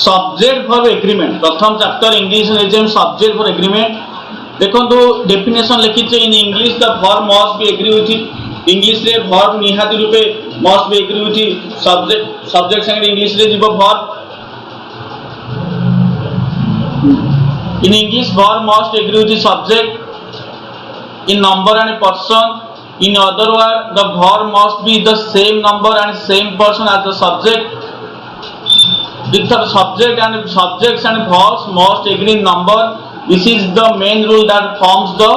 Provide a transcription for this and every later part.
Subject for agreement प्रथम chapter English exam subject for agreement देखो definition लिखी in English the verb must be agree with English रे verb निहाती रूपे must be agree with subject subject संगे English रे जीव verb in English verb must agree with subject in number and person in other words the verb must be the same number and same person as the subject with the subject and subjects and verbs must agree in number this is the main rule that forms the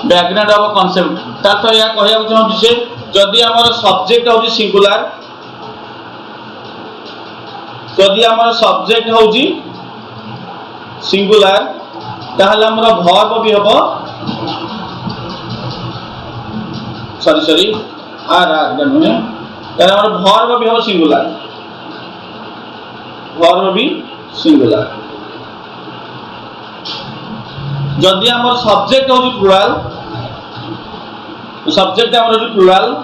background of a concept तातो या कहया चाहू जे जदी हमर subject होजी singular जदी हमर subject होजी singular ताहले हमर verb भी हबो सॉरी आर नुहे तार वर्ब भी हो सिंगुलर वर्ब भी सिंगुलर जदि हमर सब्जेक्ट हो प्लुराल सब्जेक्ट हमर हो प्लुराल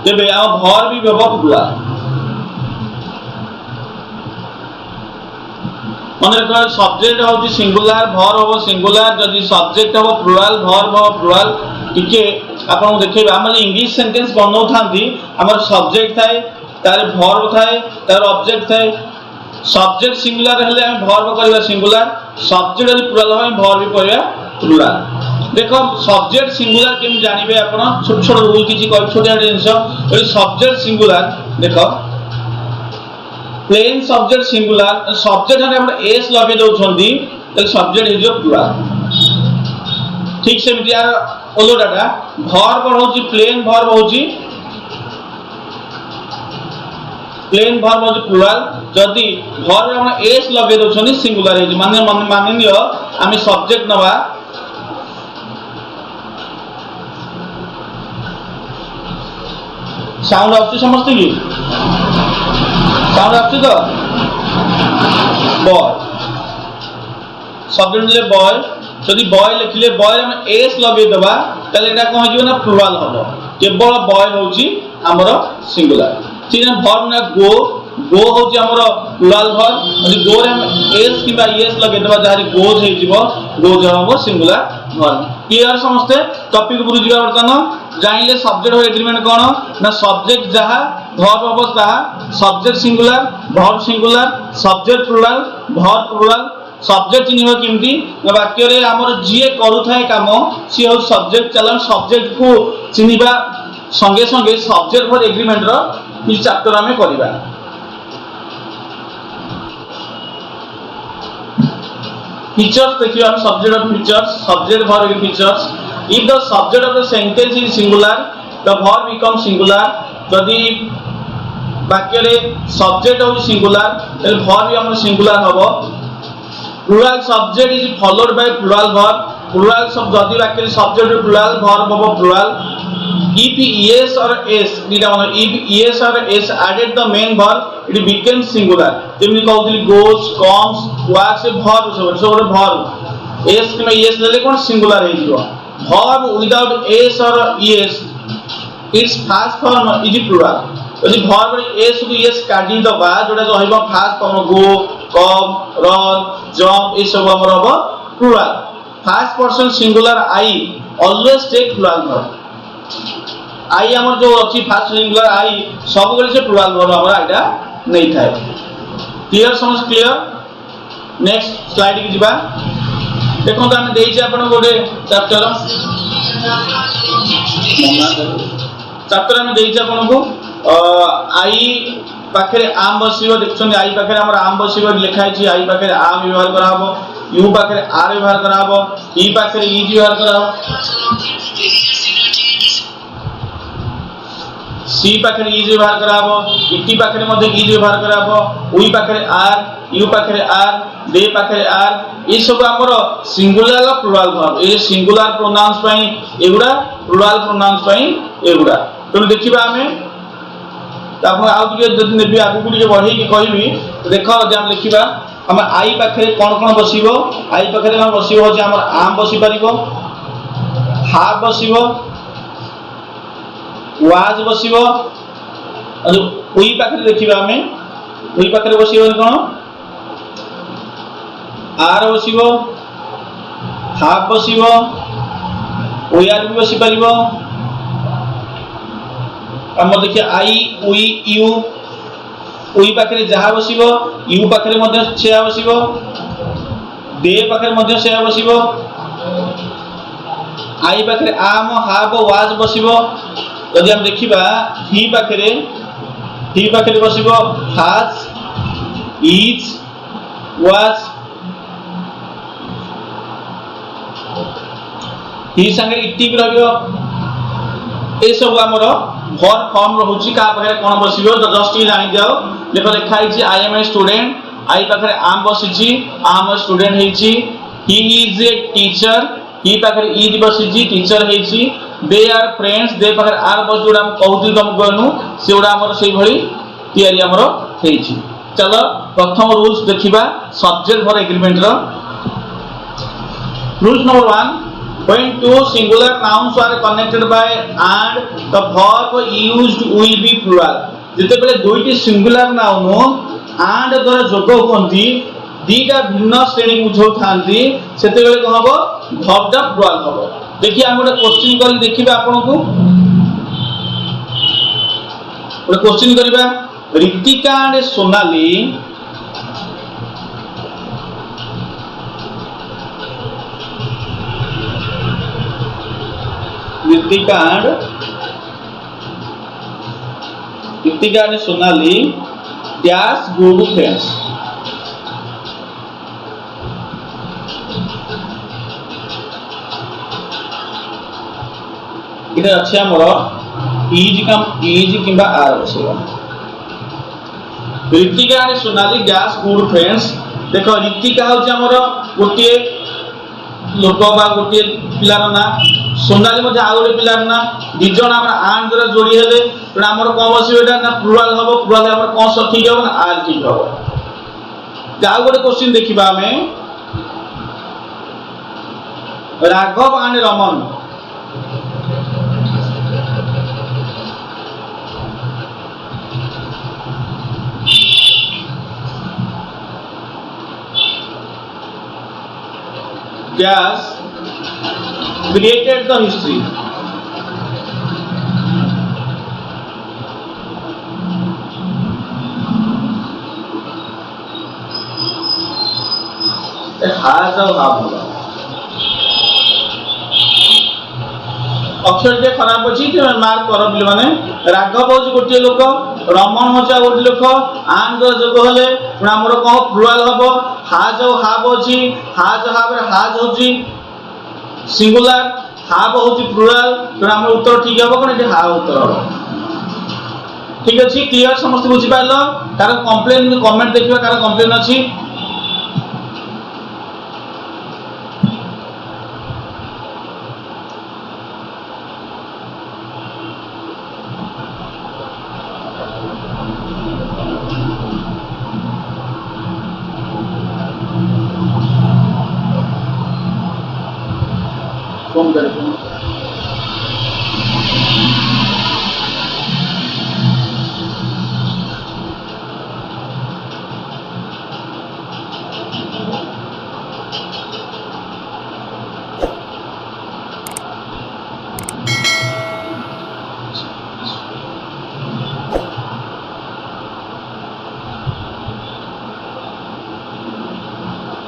तेबे आ वर्ब भी हो प्लुराल मन रखो सब्जेक्ट हो सिंगुलर वर्ब हो सिंगुलर जदि सब्जेक्ट हो प्लुराल वर्ब हो प्लुराल टिके आपन देखैबा हमर इंग्लिश सेंटेंस बनौ थांती हमर सब्जेक्ट थाए तार वर्ब थाए तार ऑब्जेक्ट थाए सब्जेक्ट सिंगुलर हेले हम वर्ब करबा सिंगुलर सब्जेक्ट जदि प्लुराल हो हम वर्ब भी करबा प्लुराल देखो सब्जेक्ट सिंगुलर केम जानिबे आपन छोट छोट रूल किछि कहि छोटिया जिंस ए सब्जेक्ट सिंगुलर देखो प्लेन सब्जेक्ट सिंगुलर सब्जेक्ट ने हम एस लगे दउछंदी त सब्जेक्ट इज प्लुराल ठीक से मिटिया ओलो डाटा वर्ब होची प्लेन वर्ब होची प्लुराल जदी वर्ब हम एस लगे दउछंदी सिंगुलर हे माने नियो आमी सब्जेक्ट नवा साउंड आउट समझते की साउंड आछी तो बॉय सब्जेक्ट ले बॉय जदि बॉय लिखले बॉय हम एस लगे दबा तले एटा कोन हिजो ना प्लुराल हबो केवल बॉय होची हमर सिंगुलर ठीक है वर्ब ना गो होची हमर प्लुराल वर्ब जदि गो रे हम एस किबा एस लगे दबा जहारी गोज हे जीवो गोज हबो सिंगुलर वर्ब क्लियर समझते टॉपिक बुझ जिबा वर्तन जाइले सब्जेक्ट हो एग्रीमेंट कोन ना सब्जेक्ट जहा वर्ब अवस्था subject singular verb singular subject plural verb plural subject चिन्ह किमती वाक्य रे हमर जिए करू थाए काम सी हो सब्जेक्ट चलन सब्जेक्ट को चिनिबा संगे संगे सब्जेक्ट फॉर एग्रीमेंट रो ई चैप्टर हमें करिबा फीचर्स देखियो हम subject of features subject for features if the subject of the sentence is singular the verb becomes singular जदि वाक्य रे सब्जेक्ट हो सिंगुलर त वर्ब भी हम सिंगुलर हबो plural subject is followed by plural verb plural सब जदि वाक्य रे सब्जेक्ट प्लुराल वर्ब हबो plural if yes or s दिला मन if yes or s added the main verb it becomes singular Zeme कहउतली goes comes works से verb सब verb s में yes लेले कोन सिंगुलर हे जिवो verb without s or es its first form is plural यदि verb रे s को s काटी दबा जोडा रहइबो first form go come run jump ए सब हमर हबो plural first person singular I always take plural verb I हमर जो अछि फर्स्ट सिंगुलर I सब गले से plural verb हमर आइडा नहीं थाए क्लियर समझ क्लियर नेक्स्ट स्लाइड की जिबा देखो तो हम देइछ आपन गोटे चैप्टर हम देइछ आपन को आई पाखरे आम बसिबो देखछन आई पाखरे हमर आम बसिबो लिखा छि आई पाखरे आम व्यवहार कराबो यू पाखरे आर व्यवहार कराबो ई पाखरे ई व्यवहार कराबो सी पाखरे ई व्यवहार कराबो इटी पाखरे मध्ये ई व्यवहार कराबो उई पाखरे आर यू पाखरे आर दे पाखरे आर ये सब हमर सिंगुलर प्लुराल वर्ब ए सिंगुलर प्रोनाउंस पई एगुडा प्लुराल प्रोनाउंस पई एगुडा तो देखिबा हमें त आपण आउ के जदि नेबी आगु गुडी के बढ़ी के कहबी देखो जे हम लिखिबा हम आई पाखरे कोन बसिबो आई पाखरे हम बसिबो जे हमर आम बसि परिबो हा बसिबो वाज बसिबो उई पाखरे देखिबा हमें उई पाखरे बसिबो कोन आर बसिबो हाफ बसिबो ओई आर भी बसि परिबो हम देखिए आई उई यू उई पाखरे जहा बसिबो यू पाखरे मध्ये सेया बसिबो दे पाखरे मध्ये सेया बसिबो आई पाखरे आम हाफ वाज बसिबो यदि हम देखिबा ही पाखरे बसिबो हाज इज वाज ही संगे इटी भी रहियो ए सब हमर वर्ब फॉर्म रहउची का पाखरे कोन बसिबो जस्ट ही जानि जाओ देखो लिखा है I M a student I पाखरे आम बसिची आम स्टूडेंट हेची ही इज ए टीचर ही पाखरे इज बसिची टीचर हेची दे आर फ्रेंड्स दे पाखरे आर बस जोडा हम कहउती तुम गनु सेउडा हमर सेई भली तयारी हमर हेची चलो प्रथम रूल्स देखिबा सब्जेक्ट फॉर एग्रीमेंट रो rules number 1 when two singular nouns are connected by and the verb used will be plural जते बेले दुईटी सिंगुलर नाउन and द्वारा जोग होंती दीटा भिन्न श्रेणी बुझौ थांती सेते बेले को हबो verb दा plural हबो देखि हम गोटे क्वेश्चन करी देखिबा आपन को गोटे क्वेश्चन करिबा Ritika and Sonali Ritika and Sonali dash good friends. इधर अच्छा मोर इज किंबा आर बसेगा Ritika and Sonali dash good friends देखो ऋतिका होची हमर गोटे लोक बा गोटे पिलार ना सोनाली मध्ये आ गोटे पिलार ना दि जण हमर आन द्वारा जोड़ी हेले त हमर कोन बसिबो एटा ना प्लुरल हबो प्लुरल हमर कोन स ठीक हबो ना आर ठीक हबो जा गोटे क्वेश्चन देखिबा हमें Raghav and Raman Dash created the history. has और have होगा अक्षर जे खराब अछि जे मार्क कर बिल माने राघव होची गोटे लोक रमन होचा गोटे लोक आन जो जोग हले हमर को प्लुरल हबो हाज और हाव होची हाज हाव रे हाज होची सिंगुलर हाव होची प्लुरल तो हमर उत्तर ठीक हबो कोन जे हाव उत्तर हबो ठीक अछि क्लियर समस्त बुझि पाइलो तार कंप्लेन कमेंट देखिबा कार कंप्लेन अछि फोन करे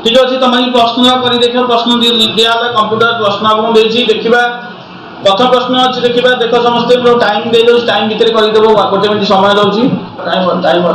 ठीक अछि तमई प्रश्न करी देखो प्रश्न दिया कंप्यूटर प्रश्न आपन देछि देखिबा प्रथम प्रश्न अछि देखिबा देखो समस्त टाइम दे दो टाइम भीतर करि देबो गोटे मिनिट समय दउछि टाइम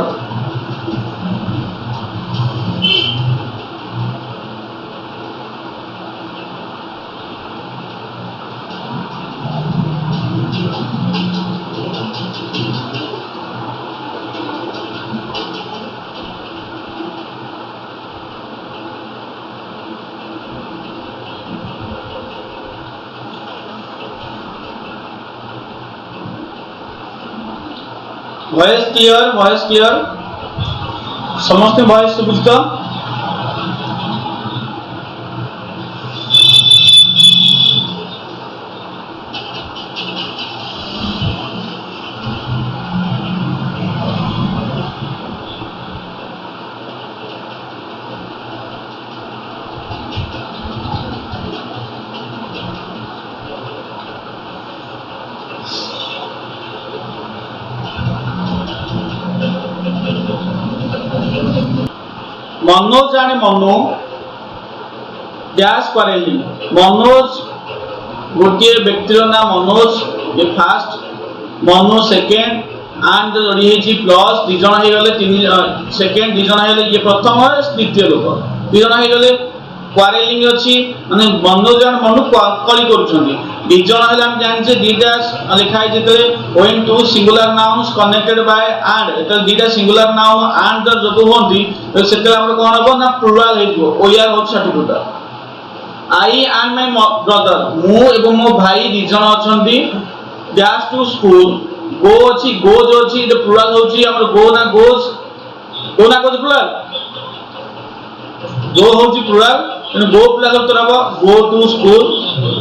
वॉइस क्लियर समस्त वॉइस बुझत मनोज एंड मनु डैश क्वारेलिंग मनोज गोटे व्यक्तिर नाम मनोज ये फास्ट मनु सेकेंड एंड जोड़ी प्लस दी जन हो गले सेकेंड दी जन हो ये प्रथम द्वितीय लोक दी जन हो गले क्वारेलिंग अच्छी माने मनोज एंड मनु कली करुछंती दी जन हेले हम जानिछे दीटा लिखाई जेते when two singular nouns connected by and एटा दीटा सिंगुलर नाउन एंड द जोगु होंती सेते हमर कोन हबो ना प्लुरल हेजो ओयार हो certificate I and my brother मु एवं मो भाई दी जन अछंती डैश टू स्कूल गो अछि गो जो अछि द प्लुरल होछि हमर गो ना गोज प्लुरल गो होछि प्लुरल go प्लस उत्तर हबो go to school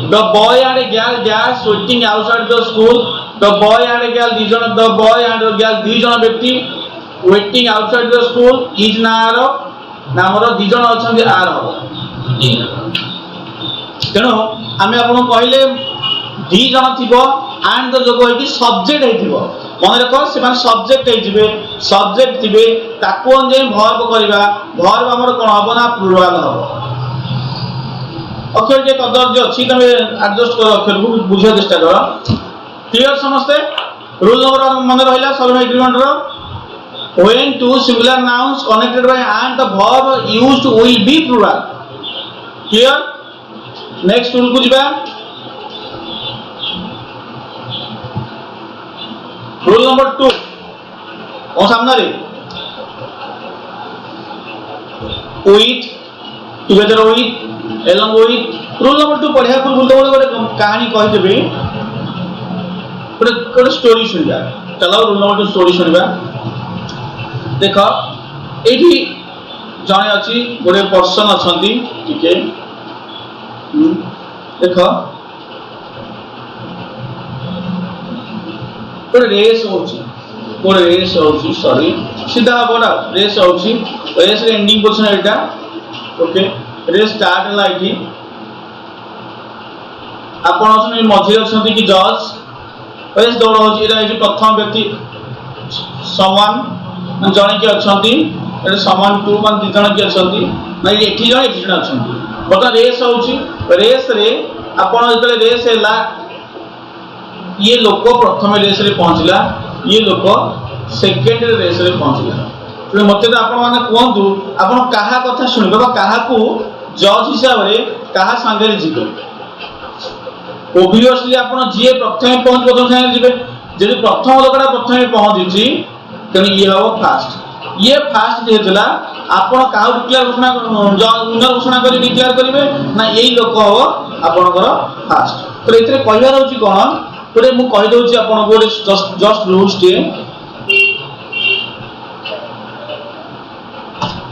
the boy and a girl they are sitting outside the school the boy and a girl दी जन the boy and a girl दी जन व्यक्ति waiting outside the school is नार नामर दी जन अछंती are हबो तेनो आमे आपन कहले दी जन थिबो एंड द जोगो हेकी सब्जेक्ट हेतिबो मन रखो से मान सब्जेक्ट हेजिबे सब्जेक्ट थिबे ताको जे वर्ब करबा वर्ब हमर कोन हबो ना प्लुरल हबो अक्षर के कदर्ज अच्छी तमे एडजस्ट कर अक्षर को बुझे चेष्टा करो क्लियर समझते रूल नंबर मन रहिला सर्व एग्रीमेंट रो when two singular nouns connected by and the verb used will be plural clear next rule को जिबा रूल नंबर 2 ओ सामने रे with together with along with rule number 2 पढ़िया पूर्व गोटे कहानी कहि देबे गोटे स्टोरी सुनिबा चलो रूल नंबर 2 स्टोरी सुनिबा देखो एठी जने अछि गोटे पर्सन अछंती ठीके देखो गोटे रेस होछि सॉरी सीधा बोला रेस होछि रेस रे एंडिंग पोजीशन एटा ओके रेस स्टार्ट है लाइटी आपण असन मझी अछंती कि जज रेस दौड़ होची एटा जे प्रथम व्यक्ति समवन जने कि अछंती एटा समवन टू मान दी जने कि अछंती नै एठी जने अछंती बता रेस होची रेस रे आपण जतले रेस हैला ये लोक प्रथम रेस रे पहुंचला ये लोक सेकंड रेस रे पहुंचला तो मते तो आपण माने कोहंतु आपण काहा कथा सुनिबा बा काहा को जज हिसाब रे काहा संगे रे जिबे ओबियसली आपण जे प्रथम पहुंच प्रथम संगे जिबे जे प्रथम लोकड़ा प्रथम पहुंची तने ये हो फास्ट ये फास्ट जेतला आपण काहा डिक्लेयर घोषणा करी डिक्लेयर करिवे ना एई लोक हो आपनकर फास्ट तो एतरे कहबार होची कोन तोरे मु कहि दउची आपण गोटे जस्ट रूल्स टे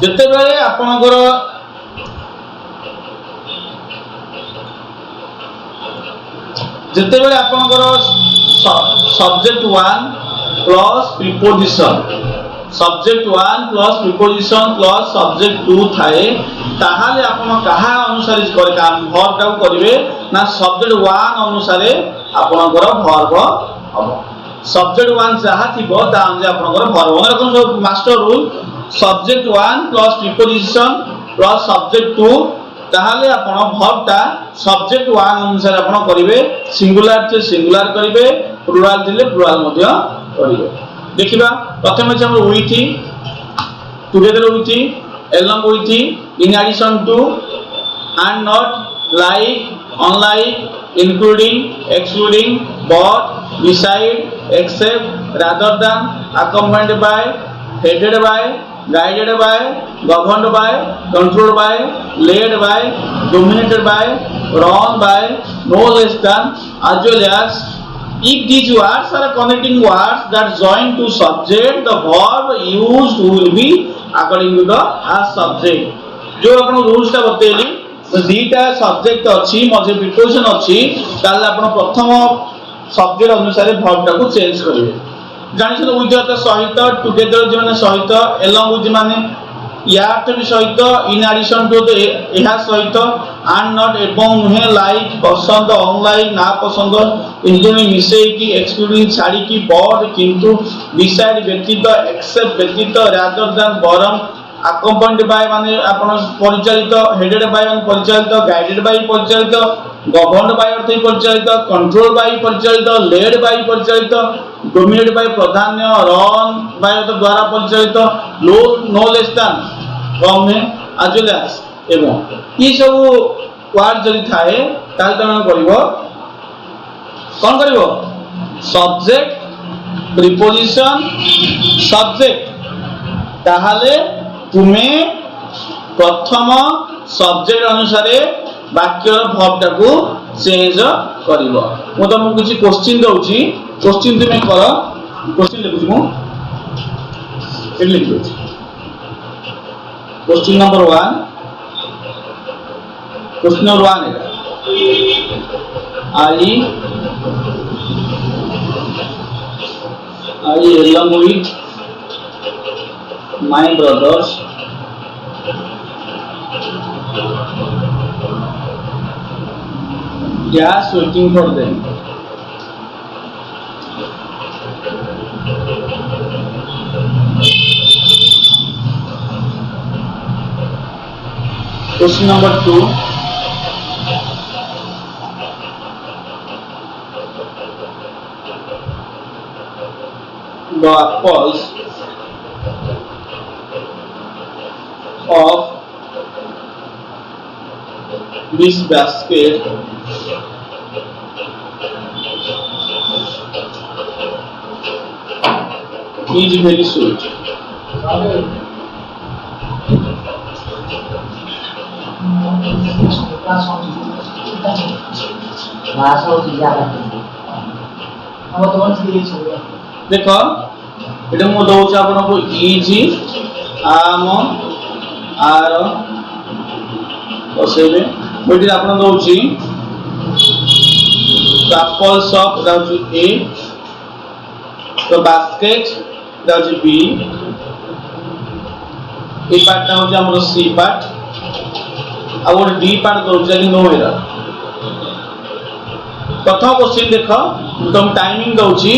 जते बेले आपनकर जते बेले आपनकर subject 1 plus preposition subject 1 plus preposition plus subject 2 थाए ताहाले आपण कहा अनुसार करे काम वर्ब टाउ करिवे ना सब्जेक्ट 1 अनुसार आपनकर वर्ब हबो सब्जेक्ट 1 जहा थिबो ता अनुसार आपनकर वर्ब ओनर कोन सब master rule subject 1 plus preposition plus subject 2 ताहाले आपण वर्ब ता सब्जेक्ट 1 अनुसार आपण करिवे सिंगुलर से सिंगुलर करिवे प्लुरल थिले प्लुरल मध्य करिवे देखिबा प्रथम हम with together with along with in addition to and not like unlike including excluding but beside except rather than accompanied by headed by guided by governed by controlled by led by dominated by run by no less than as well as if these words are connecting words that join to subject the verb used will be according to the as subject जो अपन rules ता बतेली दीटा subject अछि मजे preposition अछि ताले अपन प्रथम subject अनुसार verb टा को चेंज करिवे जानि छ विथ द सहित टुगेदर जे माने सहित along with माने यार भी सहित इन एडिशन टू एहा सहित एंड नॉट एवं नुहे लाइक पसंद अनलाइक ना पसंद इंक्लूडिंग मिसे की एक्सक्लूडिंग छाड़ी की बट किंतु बिसाइड व्यतीत एक्सेप्ट व्यतीत rather than Baram accompanied by माने आपण परिचालित, headed by माने परिचालित, guided by परिचालित, governed by अर्थ परिचालित, controlled by परिचालित, led by परिचालित, dominated by प्राधान्य, run by अर्थ द्वारा परिचालित, no less than कम है as well as एवं ये सब वर्ड जदि थाए ताल तमे करिवो कोन करिवो सब्जेक्ट प्रीपोजिशन सब्जेक्ट ताहाले तुमे प्रथम सब्जेक्ट अनुसार वाक्यर वर्ब टाकू चेंज करिवो मु तुमको किछि क्वेश्चन दउची क्वेश्चन तुमे करो क्वेश्चन लिखुची मु एट लिख दउची क्वेश्चन नंबर 1 क्वेश्चन नंबर 1 है I along with my brothers just waiting for them. Question number 2. The apples of this basket is very sweet. देखो এটা মু দউছি আপনাকে ইজি আম আর বসেবে বইটি আপন দউছি apples of দাউছি এ তো বাস্কেট দাউছি বি এই পার্টটা হচ্ছে আমার সি পার্ট আর ওর ডি পার্ট দউছি कि नो एरर प्रथम क्वेश्चन देखो तुम टाइमिंग दउची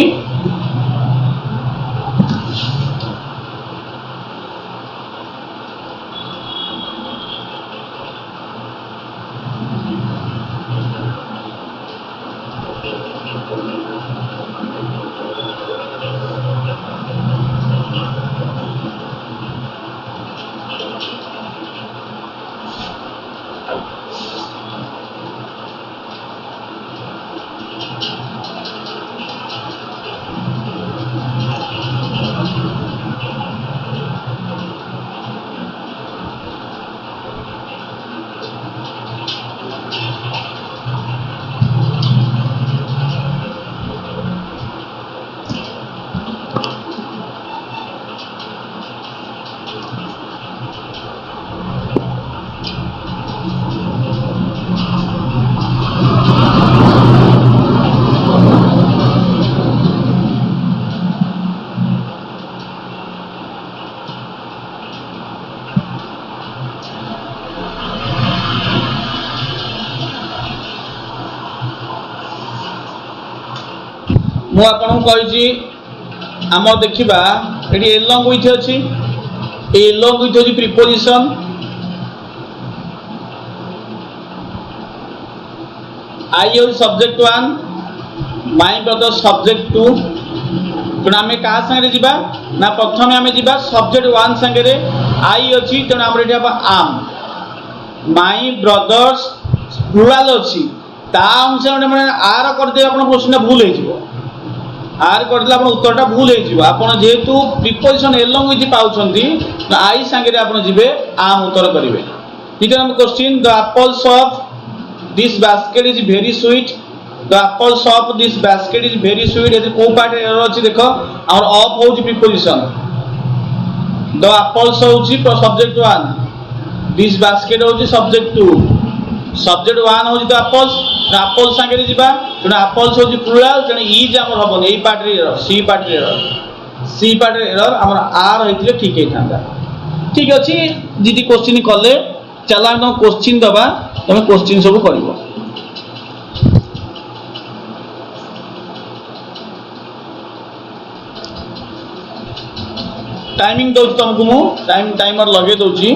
मु आपन कहि आम देखा ये एलॉन्ग विथ अच्छी एलॉन्ग विथ अच्छी प्रीपोजिशन आई हूँ सब्जेक्ट 1 माई ब्रदर सब्जेक्ट 2 तेणु आम क्या सागे जा ना प्रथम आम जा सब्जेक्ट 1 सागे आई अच्छी तेणु आम ये आम माई ब्रदर्स प्लुराल अच्छी ता अनुसार मैंने आर करदे आप क्वेश्चन भूल हो आर करदे आप उत्तरटा भूल हो जेहेतु प्रीपोजिशन एलॉन्ग विथ पाउछंती आई सांगे आप जी आम उत्तर करेंगे ठीक है question the apples of this basket is very sweet the apples of this basket is very sweet ये को पार्ट एरर अछि देखो और ऑफ हो प्रीपोजिशन द एप्पल्स हो सब्जेक्ट 1 दिस बास्केट हो सब्जेक्ट 2 सब्जेक्ट 1 हो तो एप्पल्स एप्पल संगे जीवा तेना एप्पल्स हो प्लुराल तेना इज हमर हबन एई पार्ट रे एरर सी पार्ट रे एरर हमर आर होइतिले ठीक हे थांदा ठीक अछि दीदी क्वेश्चन कले चला हम क्वेश्चन दबा तमे क्वेश्चन सब करिवो टाइमिंग दउछि तुमको मु टाइमर लगे दउछि।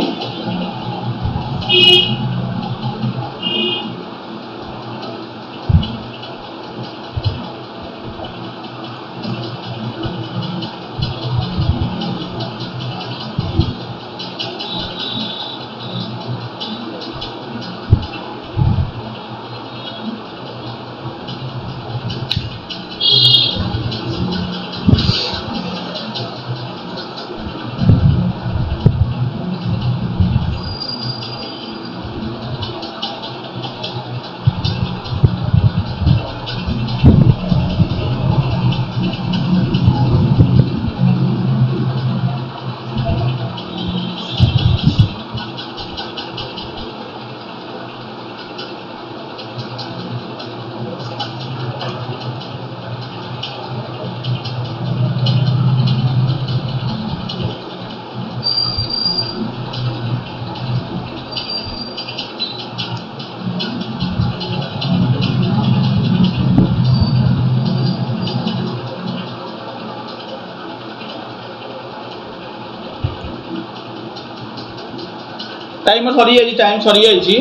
टाइम सरी जाइए टाइम सरी जाइए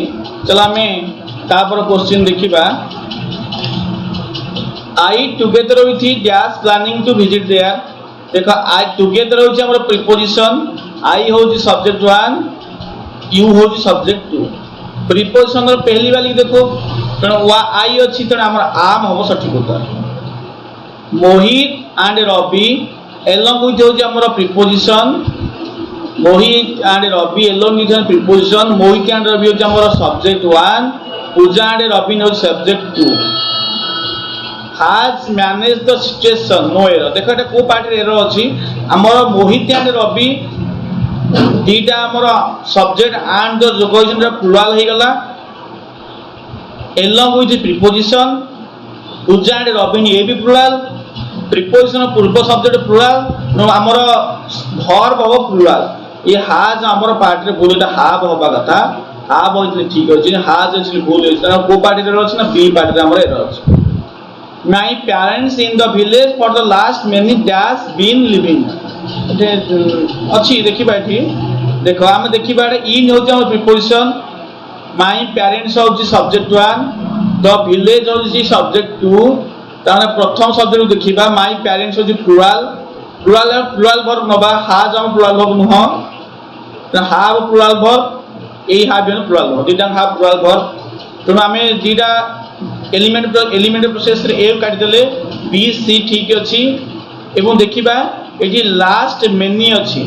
चलो आम तापर क्वेश्चन देखा I together with dash planning to visit there देख आई टुगेदर हूँ प्रिपोजिशन आई हूँ सब्जेक्ट 1 यू हूँ सब्जेक्ट 2 प्रिपोजिशन पहली वाली देखो तेणु आई अच्छी तेणु आम आम हम सठिक उत्तर Mohit and Ravi along with हूँ preposition Mohit and Ravi alone is preposition Mohit and Ravi हूँ आम सब्जेक्ट 1 पूजा एंड रवि हूँ subject 2 has managed the situation no error देखो एटा को पार्ट रे एरर अछि हमर मोहित एंड रवि दीटा हमर सब्जेक्ट एंड द जोगोजन रे प्लुरल हे गला along with the preposition Puja and Ravi ये भी प्लुरल प्रिपोजिशन पूर्व सब्जेक्ट प्लुरल नो हमर verb हो प्लुरल ये has हमर पार्ट रे भूल एटा have होबा कथा have होइतले ठीक अछि has अछि भूल अछि को पार्ट रे एरर अछि ना बी पार्ट रे हमर एरर अछि My parents in the village for the last many days been living. अच्छी देखी बैठी देखो आम देखी बारे इन होती है प्रिपोजिशन My parents होती सब्जेक्ट 1 the village होती सब्जेक्ट 2 ताने प्रथम सब्जेक्ट देखिबा My parents होती प्लुरल वर्ब नबा has हम प्लुरल वर्ब नुह त have प्लुरल वर्ब ए have बेन प्लुरल वर्ब दिटा have प्लुरल वर्ब तो आमे दिटा एलिमेंट प्रोसेस रे ए काट देले बी सी ठीक अछि एवं देखिबा एठी लास्ट मेनी अछि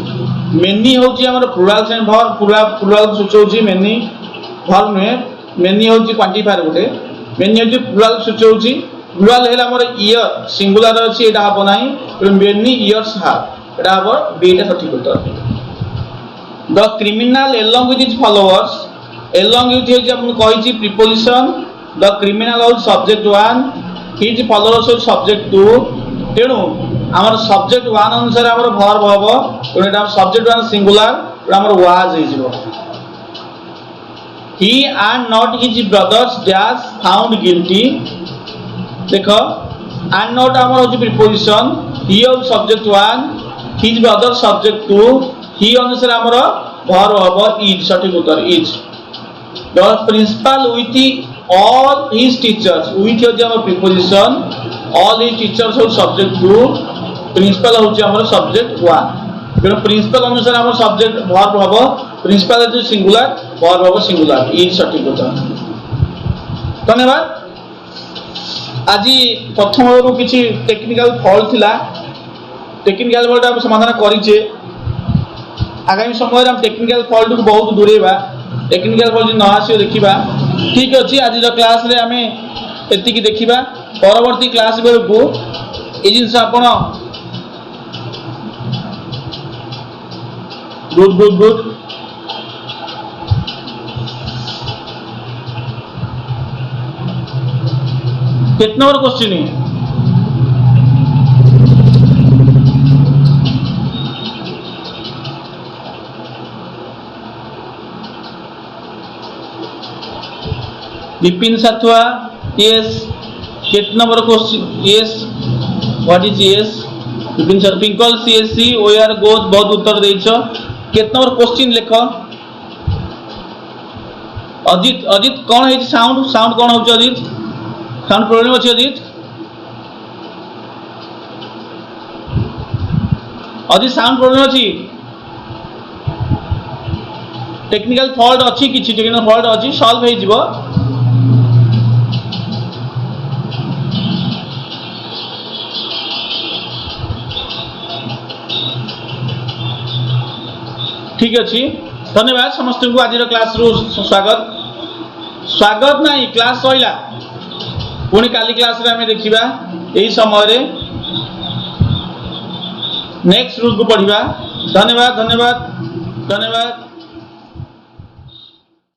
मेनी होची हमर प्लुरल सेन भर प्लुरल सूचौची मेनी भर नुहे मेनी होची क्वांटिफायर गोटे मेनी होची प्लुरल सूचौची प्लुरल हेला हमर ईयर सिंगुलर अछि एटा हबो नाही मेनी इयर्स हाव एटा हबो बीटा सठिक उत्तर the criminal along with his followers along with his हम कहिची preposition The criminal is subject 1 his followers is subject 2 तेणु आमर subject 1 अनुसार आमर verb हबो तेणु एटा subject 1 singular आमर was हिजबो he and not his brothers dash found guilty देखो and not आमर होची preposition he is subject 1 his brother subject 2 he अनुसार आमर verb हबो is सठिक उत्तर is the principal with all his teachers with होची हमर प्रिपोजिशन all his teachers हो सब्जेक्ट 2 प्रिंसिपल होची हमर सब्जेक्ट 1 बिना प्रिंसिपल अनुसार हमर सब्जेक्ट वर्ब हबो प्रिंसिपल जो सिंगुलर वर्ब हबो सिंगुलर ई सठिक उत्तर धन्यवाद आज प्रथम रो किछि टेक्निकल फॉल्ट थिला टेक्निकल फॉल्ट हम समाधान करिचे आगामी समय रे हम टेक्निकल फॉल्ट को बहुत दूरेबा टेक्निकल फॉल्ट न आसी देखिबा ठीक अछि आज क्लास रे हमें एति की देखिबा परवर्ती क्लास बेलकू ए जिंस आपण गुड कितना और क्वेश्चन है विपिन साथुआ यस कितना number question yes what is yes Vipin sir पिंकल CSC OR goes बहुत उत्तर देछ केत नंबर क्वेश्चन लिख अजित अजित कौन है साउंड साउंड कौन हो अजित साउंड प्रॉब्लम अच्छी अजित अजित साउंड प्रॉब्लम अच्छी टेक्निकल फॉल्ट अच्छी किछि टेक्निकल फॉल्ट अच्छी सॉल्व हो जिवो ठीक अच्छी धन्यवाद समस्त को आज क्लास रु स्वागत स्वागत नहीं क्लास सइला पुणी काली क्लास रे हमें देखिबा एही समय रे नेक्स्ट रूल को पढ़िबा धन्यवाद धन्यवाद धन्यवाद।